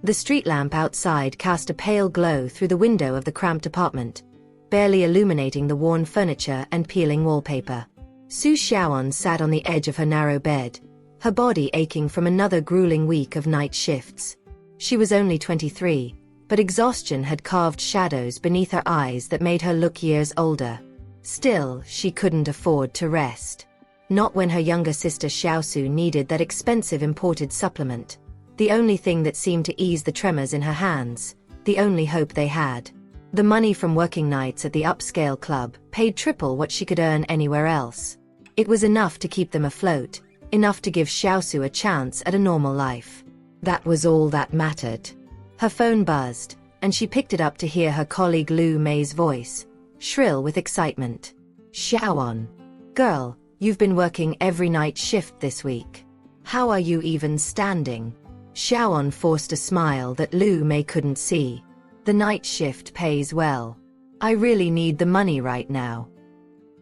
The street lamp outside cast a pale glow through the window of the cramped apartment, barely illuminating the worn furniture and peeling wallpaper. Su Xiaoan sat on the edge of her narrow bed, her body aching from another grueling week of night shifts. She was only 23, but exhaustion had carved shadows beneath her eyes that made her look years older. Still, she couldn't afford to rest. Not when her younger sister Xiaosu needed that expensive imported supplement, the only thing that seemed to ease the tremors in her hands, the only hope they had. The money from working nights at the upscale club paid triple what she could earn anywhere else. It was enough to keep them afloat, enough to give Xiaosu a chance at a normal life. That was all that mattered. Her phone buzzed, and she picked it up to hear her colleague Lu Mei's voice, shrill with excitement. "Xiaoan. Girl, you've been working every night shift this week. How are you even standing?" Xiaoan forced a smile that Lu Mei couldn't see. "The night shift pays well. I really need the money right now."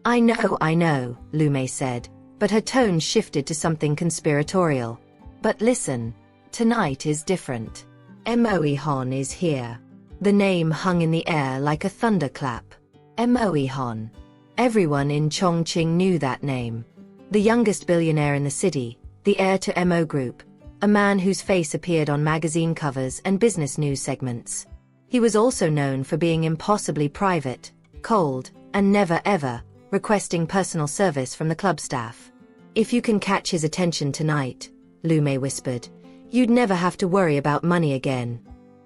I know, Lu Mei said, but her tone shifted to something conspiratorial. "But listen, tonight is different. Moe Hon is here." The name hung in the air like a thunderclap. Moe Hon. Everyone in Chongqing knew that name. The youngest billionaire in the city, the heir to Mo Group, a man whose face appeared on magazine covers and business news segments. He was also known for being impossibly private, cold, and never ever requesting personal service from the club staff. "If you can catch his attention tonight," Lu Mei whispered, "you'd never have to worry about money again."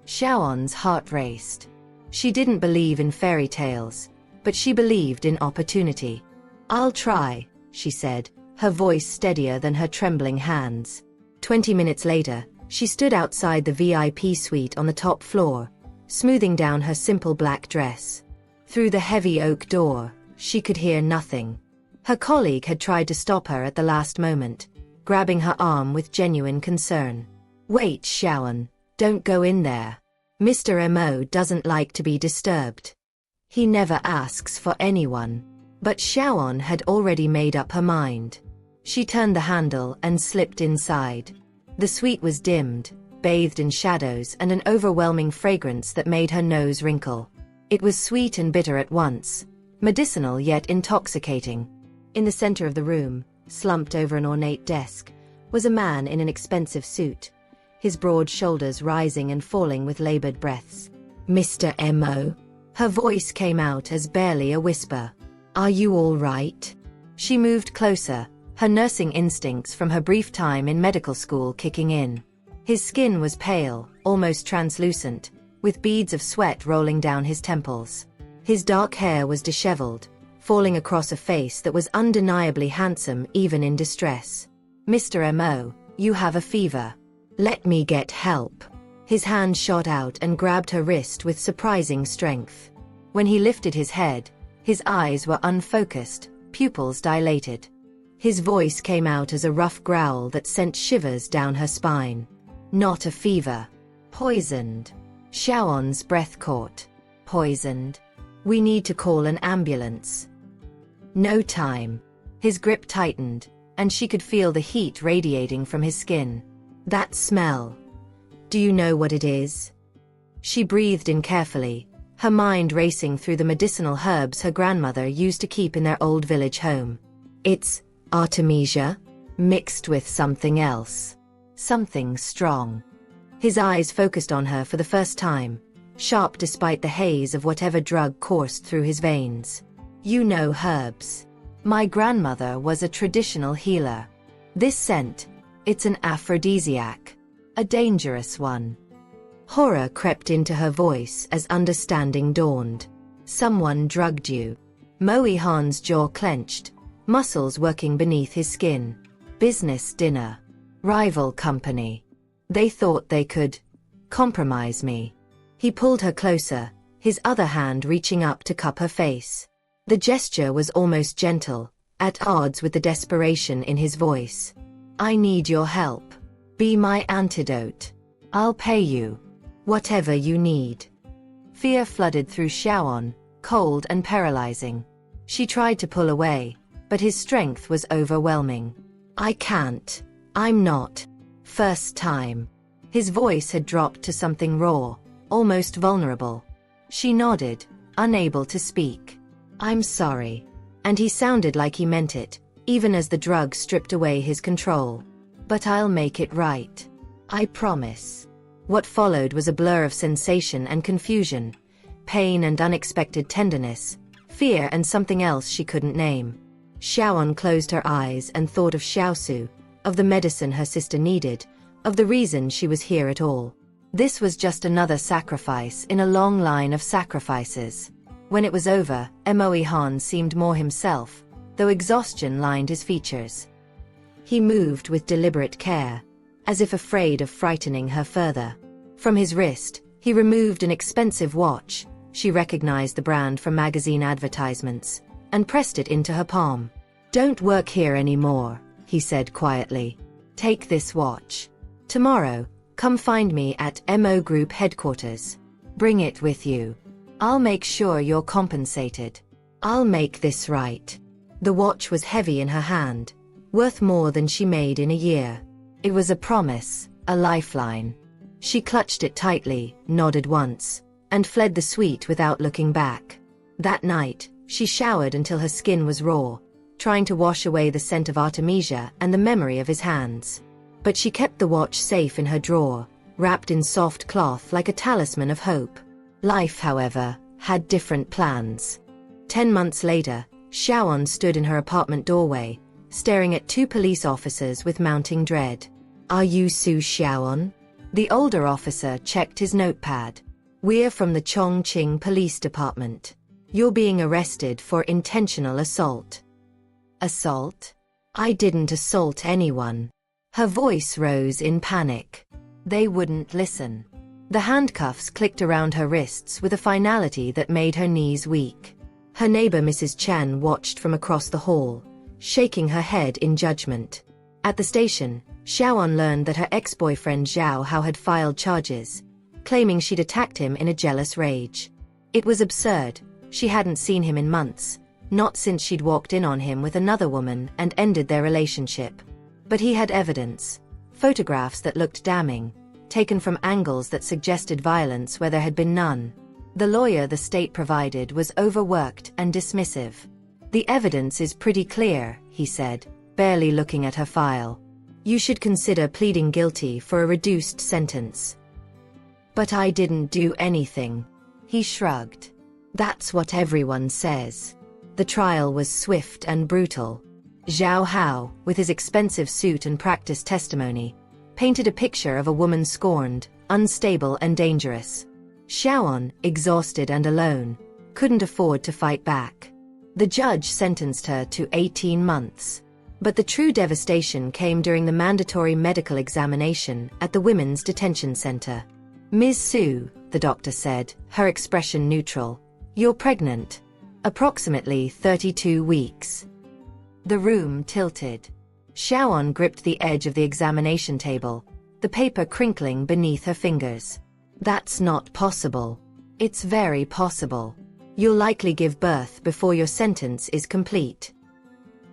Xiaoan's heart raced. She didn't believe in fairy tales, but she believed in opportunity. "I'll try," she said, her voice steadier than her trembling hands. 20 minutes later, she stood outside the VIP suite on the top floor, smoothing down her simple black dress. Through the heavy oak door, she could hear nothing. Her colleague had tried to stop her at the last moment, grabbing her arm with genuine concern. "Wait, Xiaoan, don't go in there. Mr. Mo doesn't like to be disturbed. He never asks for anyone." But Xiaoan had already made up her mind. She turned the handle and slipped inside. The suite was dimmed, bathed in shadows and an overwhelming fragrance that made her nose wrinkle. It was sweet and bitter at once, medicinal yet intoxicating. In the center of the room, slumped over an ornate desk, was a man in an expensive suit, his broad shoulders rising and falling with labored breaths. "Mr. Mo?" Her voice came out as barely a whisper. "Are you all right?" She moved closer, her nursing instincts from her brief time in medical school kicking in. His skin was pale, almost translucent, with beads of sweat rolling down his temples. His dark hair was disheveled, falling across a face that was undeniably handsome even in distress. "Mr. Mo, you have a fever. Let me get help." His hand shot out and grabbed her wrist with surprising strength. When he lifted his head, his eyes were unfocused, pupils dilated. His voice came out as a rough growl that sent shivers down her spine. "Not a fever. Poisoned." Xiaoan's breath caught. "Poisoned? We need to call an ambulance." "No time." His grip tightened, and she could feel the heat radiating from his skin. "That smell. Do you know what it is?" She breathed in carefully, her mind racing through the medicinal herbs her grandmother used to keep in their old village home. "It's Artemisia, mixed with something else. Something strong." His eyes focused on her for the first time, sharp despite the haze of whatever drug coursed through his veins. "You know herbs. My grandmother was a traditional healer. This scent, it's an aphrodisiac. A dangerous one." Horror crept into her voice as understanding dawned. "Someone drugged you." Moe Han's jaw clenched, muscles working beneath his skin. "Business dinner. Rival company. They thought they could compromise me." He pulled her closer, his other hand reaching up to cup her face. The gesture was almost gentle, at odds with the desperation in his voice. "I need your help. Be my antidote. I'll pay you. Whatever you need." Fear flooded through Xiaoan, cold and paralyzing. She tried to pull away, but his strength was overwhelming. "I can't. I'm not. First time." His voice had dropped to something raw, almost vulnerable. She nodded, unable to speak. "I'm sorry." And he sounded like he meant it, even as the drug stripped away his control. "But I'll make it right. I promise." What followed was a blur of sensation and confusion, pain and unexpected tenderness, fear and something else she couldn't name. Xiaoan closed her eyes and thought of Xiaosu, of the medicine her sister needed, of the reason she was here at all. This was just another sacrifice in a long line of sacrifices. When it was over, Moe Han seemed more himself, though exhaustion lined his features. He moved with deliberate care, as if afraid of frightening her further. From his wrist, he removed an expensive watch. She recognized the brand from magazine advertisements, and pressed it into her palm. "Don't work here anymore," he said quietly. "Take this watch. Tomorrow, come find me at MO Group headquarters. Bring it with you. I'll make sure you're compensated. I'll make this right." The watch was heavy in her hand, worth more than she made in a year. It was a promise, a lifeline. She clutched it tightly, nodded once, and fled the suite without looking back. That night, she showered until her skin was raw, trying to wash away the scent of Artemisia and the memory of his hands. But she kept the watch safe in her drawer, wrapped in soft cloth like a talisman of hope. Life, however, had different plans. 10 months later, Xiaoan stood in her apartment doorway, staring at 2 police officers with mounting dread. "Are you Su Xiaoan?" The older officer checked his notepad. "We're from the Chongqing Police Department. You're being arrested for intentional assault." "Assault? I didn't assault anyone." Her voice rose in panic. They wouldn't listen. The handcuffs clicked around her wrists with a finality that made her knees weak. Her neighbor Mrs. Chen watched from across the hall, shaking her head in judgment. At the station, Xiaoan learned that her ex-boyfriend Zhao Hao had filed charges, claiming she'd attacked him in a jealous rage. It was absurd. She hadn't seen him in months, not since she'd walked in on him with another woman and ended their relationship. But he had evidence, photographs that looked damning, taken from angles that suggested violence where there had been none. The lawyer the state provided was overworked and dismissive. "The evidence is pretty clear," he said, barely looking at her file. "You should consider pleading guilty for a reduced sentence." "But I didn't do anything." He shrugged. "That's what everyone says." The trial was swift and brutal. Zhao Hao, with his expensive suit and practiced testimony, painted a picture of a woman scorned, unstable and dangerous. Xiaoan, exhausted and alone, couldn't afford to fight back. The judge sentenced her to 18 months. But the true devastation came during the mandatory medical examination at the Women's Detention Center. "Ms. Su," the doctor said, her expression neutral, "you're pregnant. Approximately 32 weeks. The room tilted. Xiaoan gripped the edge of the examination table, the paper crinkling beneath her fingers. "That's not possible." "It's very possible. You'll likely give birth before your sentence is complete."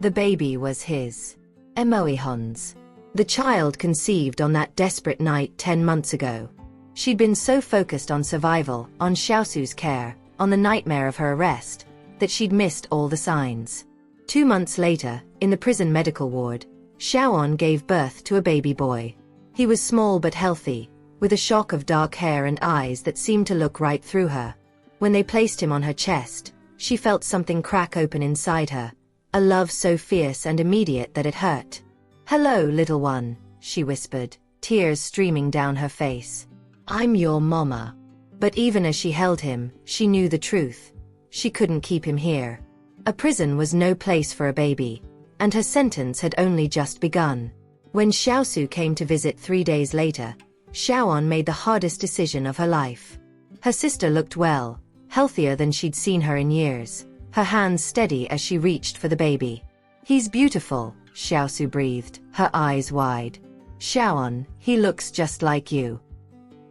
The baby was his. Moe Han's. The child conceived on that desperate night 10 months ago. She'd been so focused on survival, on Xiaosu's care, on the nightmare of her arrest, that she'd missed all the signs. 2 months later, in the prison medical ward, Xiaoan gave birth to a baby boy. He was small but healthy, with a shock of dark hair and eyes that seemed to look right through her. When they placed him on her chest, she felt something crack open inside her, a love so fierce and immediate that it hurt. "Hello, little one," she whispered, tears streaming down her face. "I'm your mama." But even as she held him, she knew the truth. She couldn't keep him here. A prison was no place for a baby, and her sentence had only just begun. When Xiaosu came to visit 3 days later, Xiaoan made the hardest decision of her life. Her sister looked well, healthier than she'd seen her in years, her hands steady as she reached for the baby. "He's beautiful," Xiaosu breathed, her eyes wide. "Xiaoan, he looks just like you."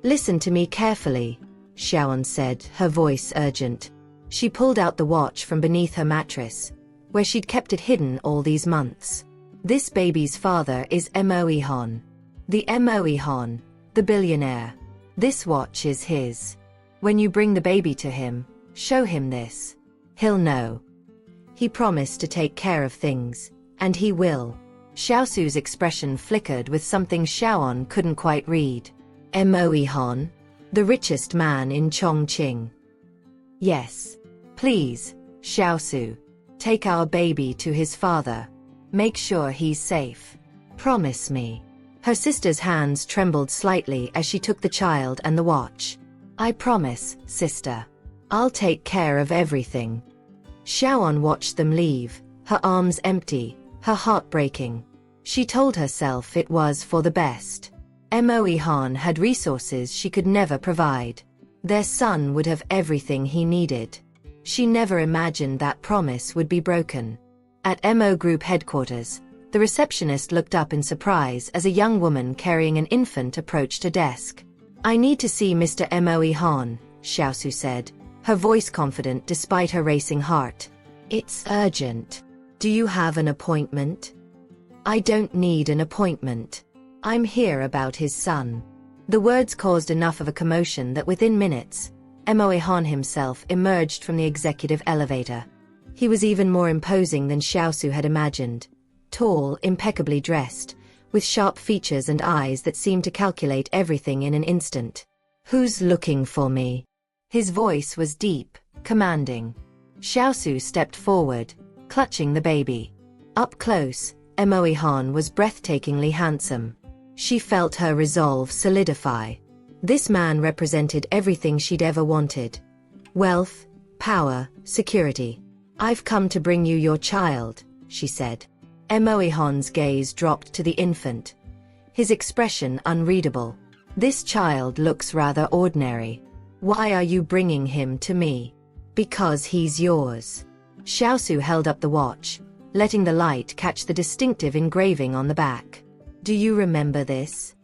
"Listen to me carefully," Xiaoan said, her voice urgent. She pulled out the watch from beneath her mattress, where she'd kept it hidden all these months. "This baby's father is Moe Han. The Moe Han, The billionaire. This watch is his. When you bring the baby to him, show him this. He'll know. He promised to take care of things, and he will. Xiaosu's expression flickered with something Xiaoan couldn't quite read. Moe Han? The richest man in Chongqing. Yes. Please, Xiaosu. Take our baby to his father. Make sure he's safe. Promise me. Her sister's hands trembled slightly as she took the child and the watch. I promise, sister. I'll take care of everything. Xiaoan watched them leave, her arms empty, her heart breaking. She told herself it was for the best. Moe Han had resources she could never provide. Their son would have everything he needed. She never imagined that promise would be broken. At MO Group headquarters, the receptionist looked up in surprise as a young woman carrying an infant approached her desk. I need to see Mr. Moe Han, Xiaosu said, her voice confident despite her racing heart. It's urgent. Do you have an appointment? I don't need an appointment. I'm here about his son. The words caused enough of a commotion that within minutes, Moe Han himself emerged from the executive elevator. He was even more imposing than Xiaosu had imagined. Tall, impeccably dressed, with sharp features and eyes that seemed to calculate everything in an instant. Who's looking for me? His voice was deep, commanding. Xiaosu stepped forward, clutching the baby. Up close, Moe Han was breathtakingly handsome. She felt her resolve solidify. This man represented everything she'd ever wanted. Wealth, power, security. I've come to bring you your child, she said. Moe Han's gaze dropped to the infant. His expression unreadable. This child looks rather ordinary. Why are you bringing him to me? Because he's yours. Xiaosu held up the watch, letting the light catch the distinctive engraving on the back. Do you remember this?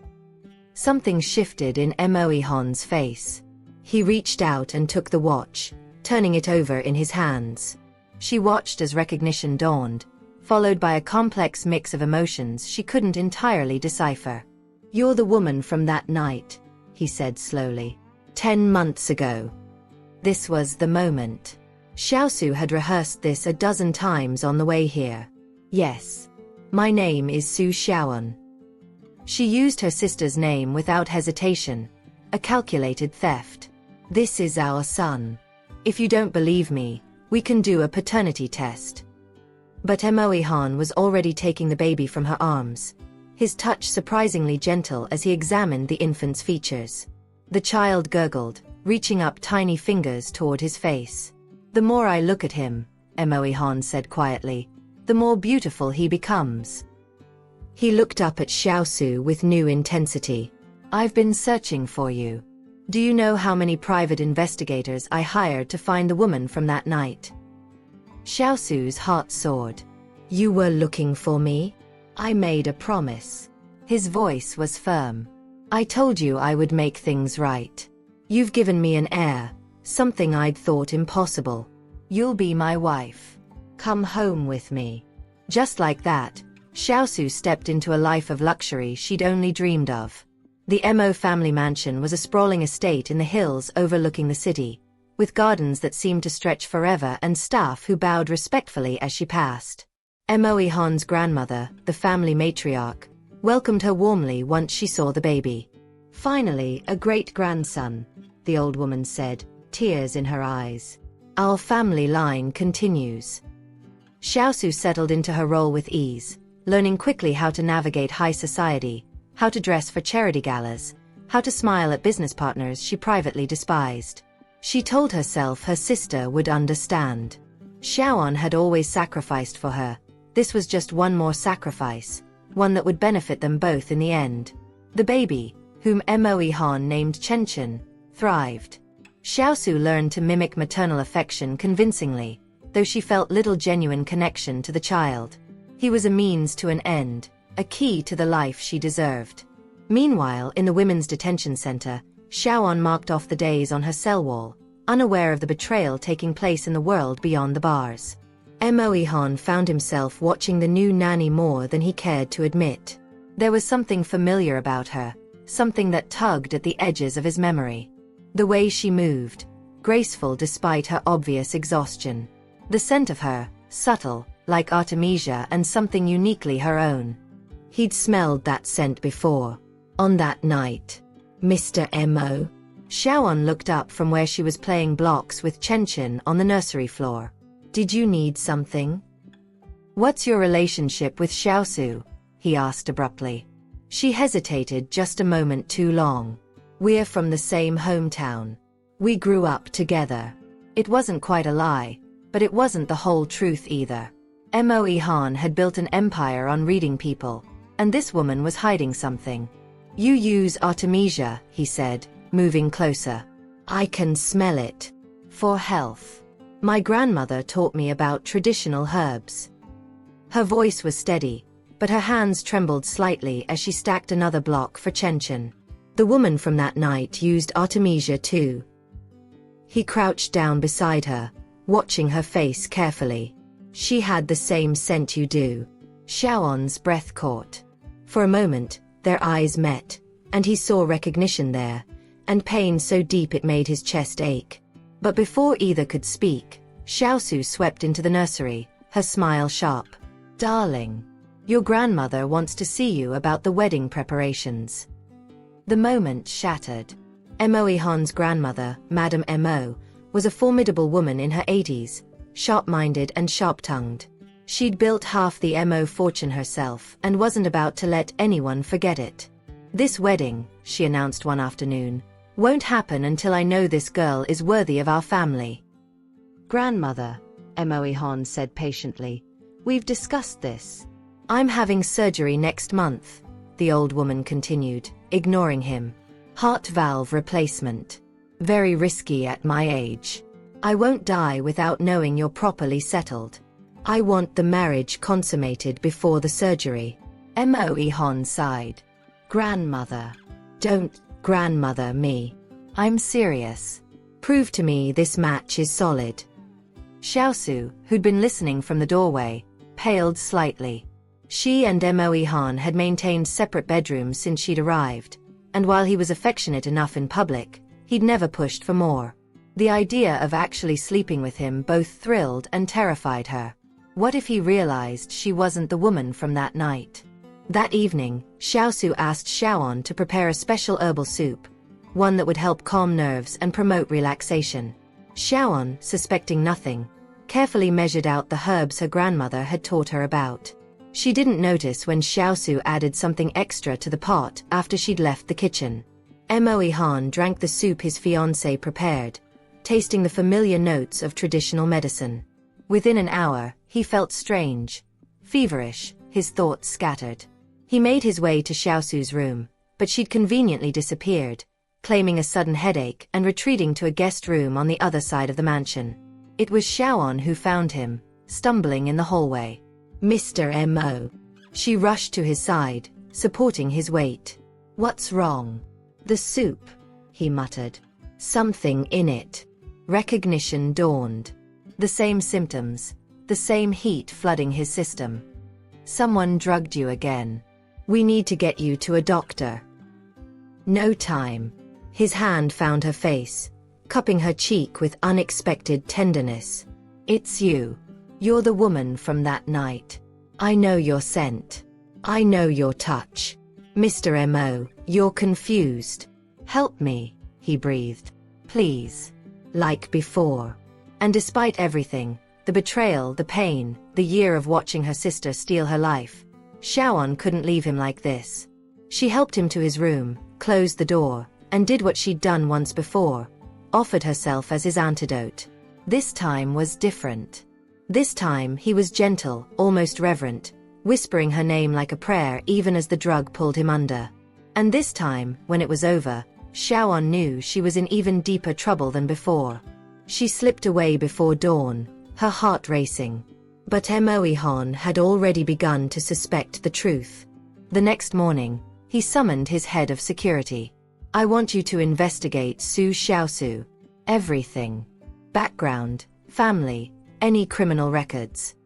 Something shifted in Moe Han's face. He reached out and took the watch, turning it over in his hands. She watched as recognition dawned, followed by a complex mix of emotions she couldn't entirely decipher. You're the woman from that night, he said slowly. 10 months ago. This was the moment. Xiaosu had rehearsed this a dozen times on the way here. Yes. My name is Su Xiaoan. She used her sister's name without hesitation, a calculated theft. This is our son. If you don't believe me, we can do a paternity test. But Moe Han was already taking the baby from her arms, his touch surprisingly gentle as he examined the infant's features. The child gurgled, reaching up tiny fingers toward his face. The more I look at him, Moe Han said quietly, the more beautiful he becomes. He looked up at Xiaosu with new intensity. I've been searching for you. Do you know how many private investigators I hired to find the woman from that night? Xiaosu's heart soared. You were looking for me? I made a promise. His voice was firm. I told you I would make things right. You've given me an heir, something I'd thought impossible. You'll be my wife. Come home with me. Just like that, Xiaosu stepped into a life of luxury she'd only dreamed of. The Mo family mansion was a sprawling estate in the hills overlooking the city, with gardens that seemed to stretch forever and staff who bowed respectfully as she passed. Moe Han's grandmother, the family matriarch, welcomed her warmly once she saw the baby. Finally, a great-grandson, the old woman said, tears in her eyes. Our family line continues. Xiaosu settled into her role with ease, learning quickly how to navigate high society, how to dress for charity galas, how to smile at business partners she privately despised. She told herself her sister would understand. Xiaoan had always sacrificed for her. This was just one more sacrifice, one that would benefit them both in the end. The baby, whom Moe Han named Chenchen, thrived. Xiaosu learned to mimic maternal affection convincingly, though she felt little genuine connection to the child. He was a means to an end, a key to the life she deserved. Meanwhile, in the women's detention center, Xiaoan marked off the days on her cell wall, unaware of the betrayal taking place in the world beyond the bars. Moe Han found himself watching the new nanny more than he cared to admit. There was something familiar about her, something that tugged at the edges of his memory. The way she moved, graceful despite her obvious exhaustion. The scent of her, subtle, like artemisia and something uniquely her own. He'd smelled that scent before. On that night. Mr. M.O. Xiaoan looked up from where she was playing blocks with Chen on the nursery floor. Did you need something? What's your relationship with Xiaosu? He asked abruptly. She hesitated just a moment too long. We're from the same hometown. We grew up together. It wasn't quite a lie, but it wasn't the whole truth either. Moe Han had built an empire on reading people, and this woman was hiding something. You use artemisia, he said, moving closer. I can smell it. For health. My grandmother taught me about traditional herbs. Her voice was steady, but her hands trembled slightly as she stacked another block for Chen. The woman from that night used artemisia too. He crouched down beside her, watching her face carefully. She had the same scent you do. Xiaoan's breath caught. For a moment, their eyes met, and he saw recognition there, and pain so deep it made his chest ache. But before either could speak, Xiaosu swept into the nursery, her smile sharp. Darling, your grandmother wants to see you about the wedding preparations. The moment shattered. Moe Han's grandmother, Madame Mo, was a formidable woman in her 80s, sharp-minded and sharp-tongued. She'd built half the Mo fortune herself and wasn't about to let anyone forget it. This wedding, she announced one afternoon, won't happen until I know this girl is worthy of our family. Grandmother, Moe Han said patiently, we've discussed this. I'm having surgery next month, the old woman continued, ignoring him. Heart valve replacement. Very risky at my age. I won't die without knowing you're properly settled. I want the marriage consummated before the surgery. Moe Han sighed. Grandmother. Don't grandmother me. I'm serious. Prove to me this match is solid. Xiaosu, who'd been listening from the doorway, paled slightly. She and Moe Han had maintained separate bedrooms since she'd arrived, and while he was affectionate enough in public, he'd never pushed for more. The idea of actually sleeping with him both thrilled and terrified her. What if he realized she wasn't the woman from that night? That evening, Xiaosu asked Xiaoan to prepare a special herbal soup, one that would help calm nerves and promote relaxation. Xiaoan, suspecting nothing, carefully measured out the herbs her grandmother had taught her about. She didn't notice when Xiaosu added something extra to the pot after she'd left the kitchen. Moe Han drank the soup his fiancée prepared, tasting the familiar notes of traditional medicine. Within an hour, he felt strange, feverish, his thoughts scattered. He made his way to Xiaosu's room, but she'd conveniently disappeared, claiming a sudden headache and retreating to a guest room on the other side of the mansion. It was Xiaoan who found him, stumbling in the hallway. Mr. M.O. She rushed to his side, supporting his weight. What's wrong? The soup, he muttered. Something in it. Recognition dawned. The same symptoms, the same heat flooding his system. Someone drugged you again. We need to get you to a doctor. No time. His hand found her face, cupping her cheek with unexpected tenderness. It's you. You're the woman from that night. I know your scent. I know your touch. Mr. M.O., you're confused. Help me, he breathed. Please. Like before. And despite everything, the betrayal, the pain, the year of watching her sister steal her life, Xiaoan couldn't leave him like this. She helped him to his room, closed the door, and did what she'd done once before, offered herself as his antidote. This time was different. This time he was gentle, almost reverent, whispering her name like a prayer even as the drug pulled him under. And this time, when it was over, Xiaoan knew she was in even deeper trouble than before. She slipped away before dawn, her heart racing. But Moe Han had already begun to suspect the truth. The next morning, he summoned his head of security. I want you to investigate Su Xiaosu. Everything. Background, family, any criminal records.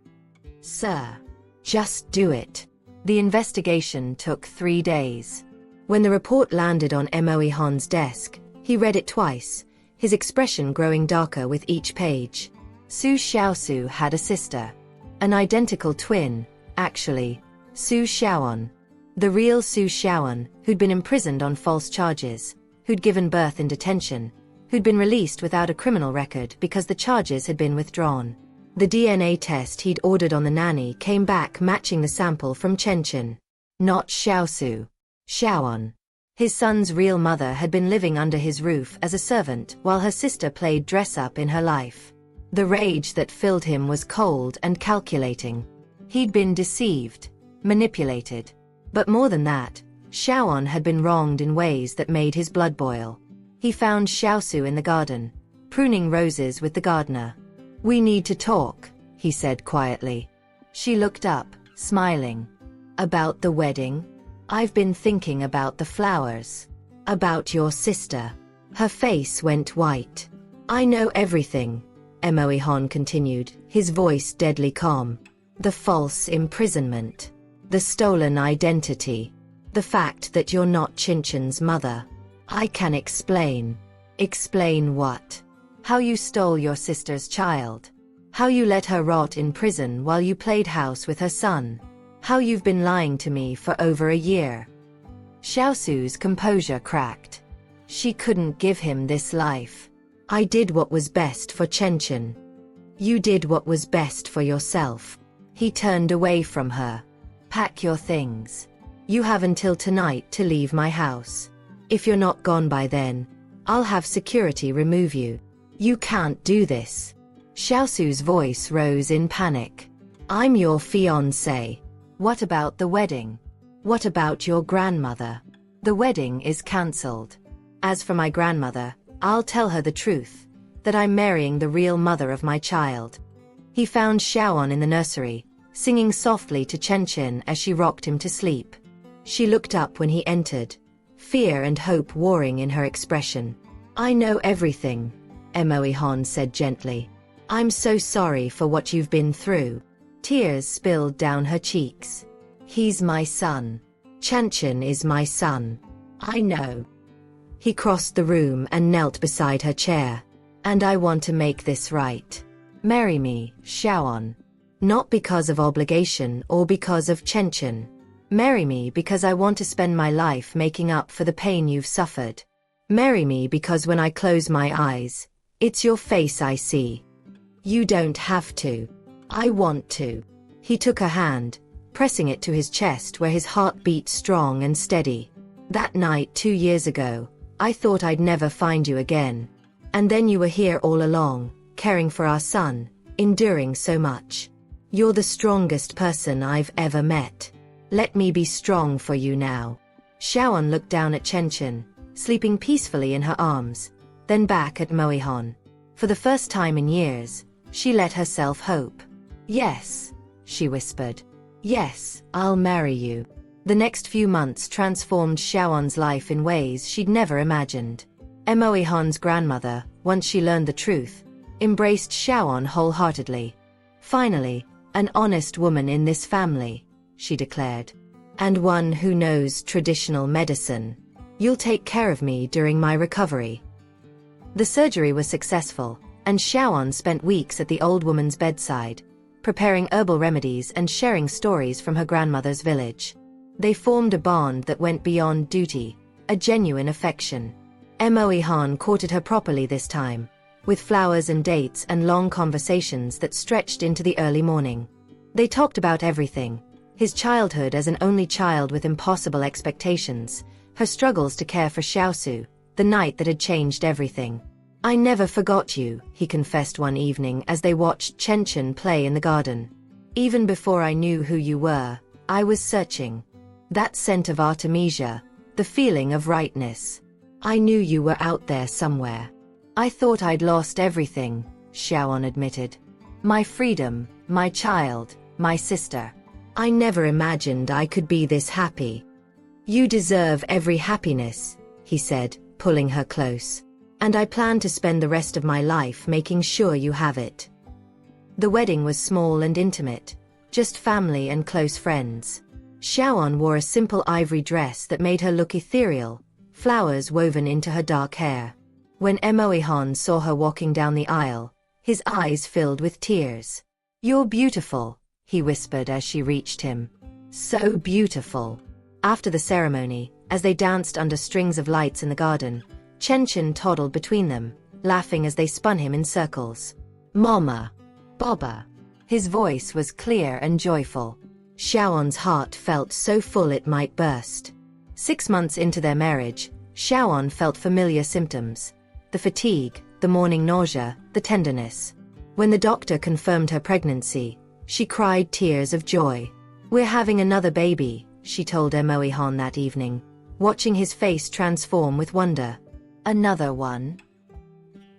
Sir. Just do it. The investigation took 3 days. When the report landed on Moe Han's desk, he read it twice, his expression growing darker with each page. Su Xiaosu had a sister. An identical twin, actually. Su Xiaoan. The real Su Xiaoan, who'd been imprisoned on false charges, who'd given birth in detention, who'd been released without a criminal record because the charges had been withdrawn. The DNA test he'd ordered on the nanny came back matching the sample from Chenchen. Not Xiaosu. Xiaoan. His son's real mother had been living under his roof as a servant while her sister played dress-up in her life. The rage that filled him was cold and calculating. He'd been deceived, manipulated. But more than that, Xiaoan had been wronged in ways that made his blood boil. He found Xiaosu in the garden, pruning roses with the gardener. "We need to talk," he said quietly. She looked up, smiling. "About the wedding? I've been thinking about the flowers. About your sister." Her face went white. "I know everything," Moe Han continued, his voice deadly calm. "The false imprisonment. The stolen identity. The fact that you're not Chinchen's mother. I can explain." "Explain what?" "How you stole your sister's child. How you let her rot in prison while you played house with her son. How you've been lying to me for over a year." Xiaosu's composure cracked. She couldn't give him this life. "I did what was best for Chenchen." "You did what was best for yourself." He turned away from her. "Pack your things. You have until tonight to leave my house. If you're not gone by then, I'll have security remove you." "You can't do this." Xiaosu's voice rose in panic. "I'm your fiancé. What about the wedding? What about your grandmother? The wedding is cancelled. As for my grandmother, I'll tell her the truth, that I'm marrying the real mother of my child." He found Xiaoan in the nursery, singing softly to Chenchen as she rocked him to sleep. She looked up when he entered, fear and hope warring in her expression. "I know everything," Moe Han said gently. "I'm so sorry for what you've been through." Tears spilled down her cheeks. "He's my son. Chenchen is my son. I know." He crossed the room and knelt beside her chair. "And I want to make this right. Marry me, Xiaoan. Not because of obligation or because of Chenchen. Marry me because I want to spend my life making up for the pain you've suffered. Marry me because when I close my eyes, it's your face I see. You don't have to. I want to." He took her hand, pressing it to his chest where his heart beat strong and steady. "That night 2 years ago, I thought I'd never find you again. And then you were here all along, caring for our son, enduring so much. You're the strongest person I've ever met. Let me be strong for you now." Xiaoan looked down at Chenchen, sleeping peacefully in her arms, then back at Moe Han. For the first time in years, she let herself hope. "Yes," she whispered. "Yes, I'll marry you." The next few months transformed Xiaoan's life in ways she'd never imagined. Moe Han's grandmother, once she learned the truth, embraced Xiaoan wholeheartedly. "Finally, an honest woman in this family," she declared. "And one who knows traditional medicine. You'll take care of me during my recovery." The surgery was successful, and Xiaoan spent weeks at the old woman's bedside, preparing herbal remedies and sharing stories from her grandmother's village. They formed a bond that went beyond duty, a genuine affection. Moe Han courted her properly this time, with flowers and dates and long conversations that stretched into the early morning. They talked about everything: his childhood as an only child with impossible expectations, her struggles to care for Xiaosu, the night that had changed everything. "I never forgot you," he confessed one evening as they watched Chenchen play in the garden. "Even before I knew who you were, I was searching. That scent of Artemisia, the feeling of rightness. I knew you were out there somewhere." "I thought I'd lost everything," Xiaoan admitted. "My freedom, my child, my sister. I never imagined I could be this happy." "You deserve every happiness," he said, pulling her close. "And I plan to spend the rest of my life making sure you have it." The wedding was small and intimate, just family and close friends. Xiaoan wore a simple ivory dress that made her look ethereal, flowers woven into her dark hair. When Emoihon saw her walking down the aisle, his eyes filled with tears. "You're beautiful," he whispered as she reached him. "So beautiful." After the ceremony, as they danced under strings of lights in the garden, Chen toddled between them, laughing as they spun him in circles. "Mama! Baba!" His voice was clear and joyful. Xiaoan's heart felt so full it might burst. 6 months into their marriage, Xiaoan felt familiar symptoms. The fatigue, the morning nausea, the tenderness. When the doctor confirmed her pregnancy, she cried tears of joy. "We're having another baby," she told Emoihon that evening, watching his face transform with wonder. "Another one?"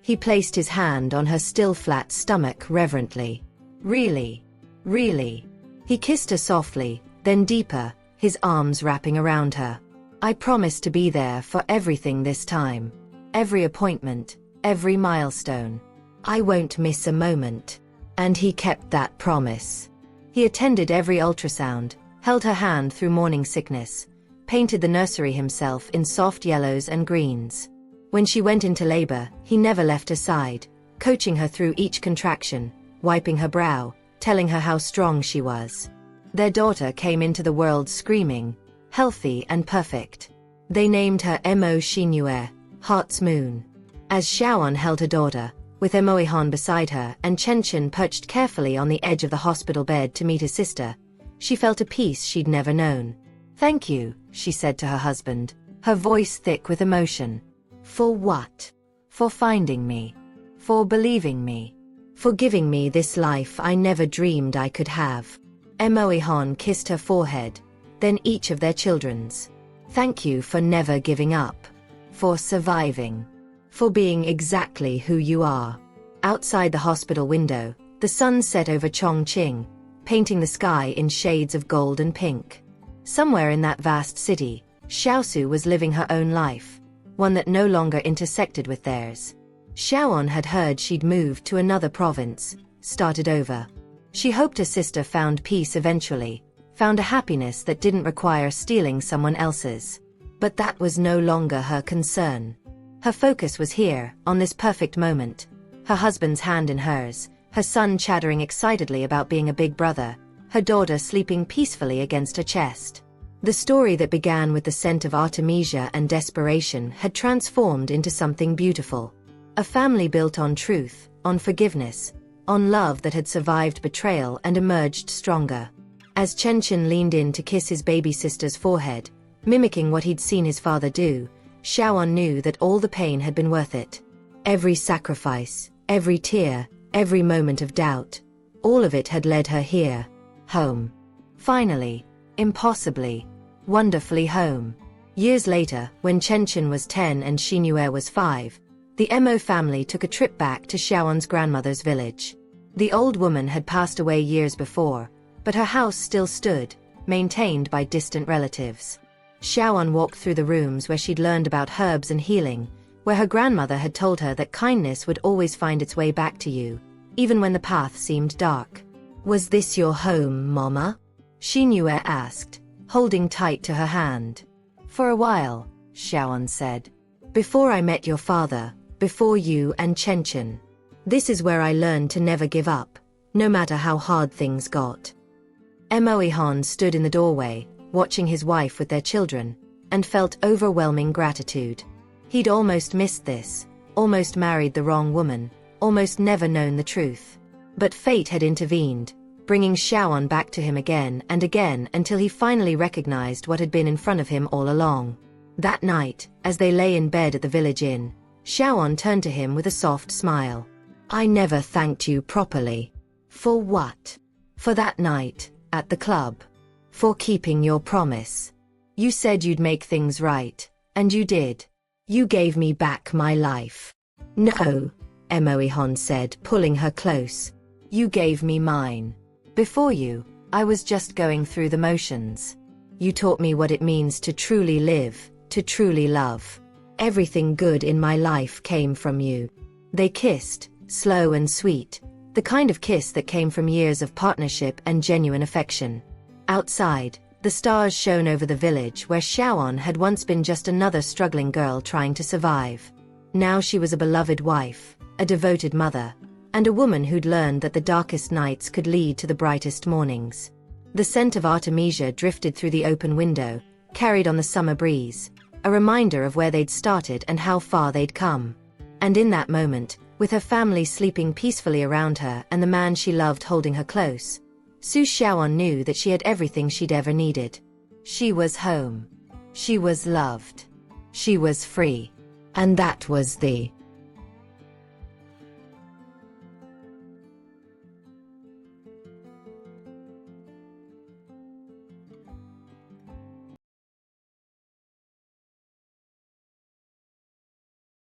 He placed his hand on her still flat stomach reverently. "Really? Really?" He kissed her softly, then deeper, his arms wrapping around her. "I promise to be there for everything this time. Every appointment, every milestone. I won't miss a moment." And he kept that promise. He attended every ultrasound, held her hand through morning sickness, painted the nursery himself in soft yellows and greens. When she went into labor, he never left her side, coaching her through each contraction, wiping her brow, telling her how strong she was. Their daughter came into the world screaming, healthy and perfect. They named her Emo Shinue, Heart's Moon. As Xiaoan held her daughter, with Emoihon beside her and Chen perched carefully on the edge of the hospital bed to meet his sister, she felt a peace she'd never known. "Thank you," she said to her husband, her voice thick with emotion. "For what? For finding me. For believing me. For giving me this life I never dreamed I could have." Emoihon kissed her forehead, then each of their children's. "Thank you for never giving up. For surviving. For being exactly who you are." Outside the hospital window, the sun set over Chongqing, painting the sky in shades of gold and pink. Somewhere in that vast city, Xiaosu was living her own life, one that no longer intersected with theirs. Xiaoan had heard she'd moved to another province, started over. She hoped her sister found peace eventually, found a happiness that didn't require stealing someone else's. But that was no longer her concern. Her focus was here, on this perfect moment. Her husband's hand in hers, her son chattering excitedly about being a big brother, her daughter sleeping peacefully against her chest. The story that began with the scent of artemisia and desperation had transformed into something beautiful. A family built on truth, on forgiveness, on love that had survived betrayal and emerged stronger. As Chen leaned in to kiss his baby sister's forehead, mimicking what he'd seen his father do, Xiaoan knew that all the pain had been worth it. Every sacrifice, every tear, every moment of doubt, all of it had led her here, home. Finally, impossibly, wonderfully home. Years later, when Chen was 10 and Xinue was 5, the Emo family took a trip back to Xiaoan's grandmother's village. The old woman had passed away years before, but her house still stood, maintained by distant relatives. Xiaoan walked through the rooms where she'd learned about herbs and healing, where her grandmother had told her that kindness would always find its way back to you, even when the path seemed dark. "Was this your home, Mama?" Xinue asked, holding tight to her hand. "For a while," Xiaoan said. "Before I met your father, before you and Chen. This is where I learned to never give up, no matter how hard things got." Emoihon stood in the doorway, watching his wife with their children, and felt overwhelming gratitude. He'd almost missed this, almost married the wrong woman, almost never known the truth. But fate had intervened, bringing Xiaoan back to him again and again until he finally recognized what had been in front of him all along. That night, as they lay in bed at the village inn, Xiaoan turned to him with a soft smile. "I never thanked you properly." "For what?" "For that night, at the club. For keeping your promise. You said you'd make things right, and you did. You gave me back my life." "No," Emoihon said, pulling her close. "You gave me mine. Before you, I was just going through the motions. You taught me what it means to truly live, to truly love. Everything good in my life came from you." They kissed, slow and sweet, the kind of kiss that came from years of partnership and genuine affection. Outside, The stars shone over the village where Xiaoan had once been just another struggling girl trying to survive. Now she was a beloved wife, a devoted mother, and a woman who'd learned that the darkest nights could lead to the brightest mornings. The scent of Artemisia drifted through the open window, carried on the summer breeze, a reminder of where they'd started and how far they'd come. And in that moment, with her family sleeping peacefully around her and the man she loved holding her close, Su Xiaoan knew that she had everything she'd ever needed. She was home. She was loved. She was free. And that was the